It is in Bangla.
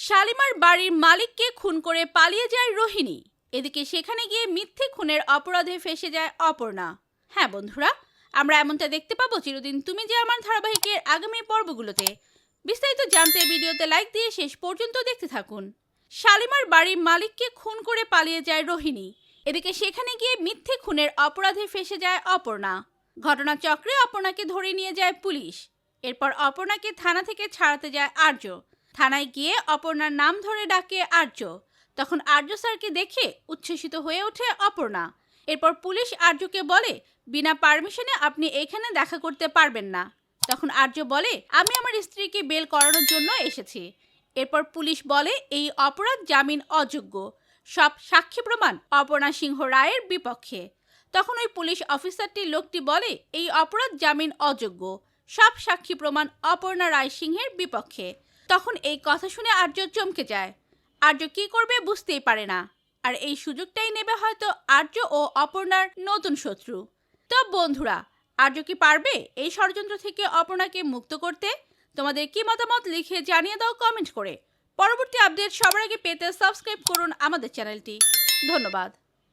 শালিমার বাড়ির মালিককে খুন করে পালিয়ে যায় রোহিণী। এদিকে সেখানে গিয়ে মিথ্যে খুনের অপরাধে ফেঁসে যায় অপর্ণা। হ্যাঁ বন্ধুরা, আমরা এমনটা দেখতে পাবো চিরদিন তুমি যে আমার ধারাবাহিকের আগামী পর্বগুলোতে। বিস্তারিত জানতে ভিডিওতে লাইক দিয়ে শেষ পর্যন্ত দেখতে থাকুন। শালিমার বাড়ির মালিককে খুন করে পালিয়ে যায় রোহিণী। এদিকে সেখানে গিয়ে মিথ্যে খুনের অপরাধে ফেঁসে যায় অপর্ণা। ঘটনাচক্রে অপর্ণাকে ধরে নিয়ে যায় পুলিশ। এরপর অপর্ণাকে থানা থেকে ছাড়াতে যায় আর্য। থানায় গিয়ে অপর্ণার নাম ধরে ডাকে আর্য। তখন আর্য স্যারকে দেখে উচ্ছ্বসিত হয়ে ওঠে অপর্ণা। এরপর পুলিশ আর্যকে বলে, বিনা পারমিশনে আপনি এখানে দেখা করতে পারবেন না। তখন আর্য বলে, আমি আমার স্ত্রীকে বেল করানোর জন্য এসেছি। এরপর পুলিশ বলে, এই অপরাধ জামিন অযোগ্য। সব সাক্ষী প্রমাণ অপর্ণা সিংহ রায়ের বিপক্ষে। তখন ওই পুলিশ অফিসারটি লোকটি বলে, এই অপরাধ জামিন অযোগ্য। সব সাক্ষী প্রমাণ অপর্ণা রায় সিংহের বিপক্ষে। তখন এই কথা শুনে আর্য চমকে যায়। আর্য কি করবে বুঝতেই পারে না। আর এই সুযোগটাই নেবে হয়তো আর্য ও অপর্ণার নতুন শত্রু। তো বন্ধুরা, আর্য কি পারবে এই ষড়যন্ত্র থেকে অপর্ণাকে মুক্ত করতে? তোমাদের কি মতামত লিখে জানিয়ে দাও কমেন্ট করে। পরবর্তী আপডেট সবার আগে পেতে সাবস্ক্রাইব করুন আমাদের চ্যানেলটি। ধন্যবাদ।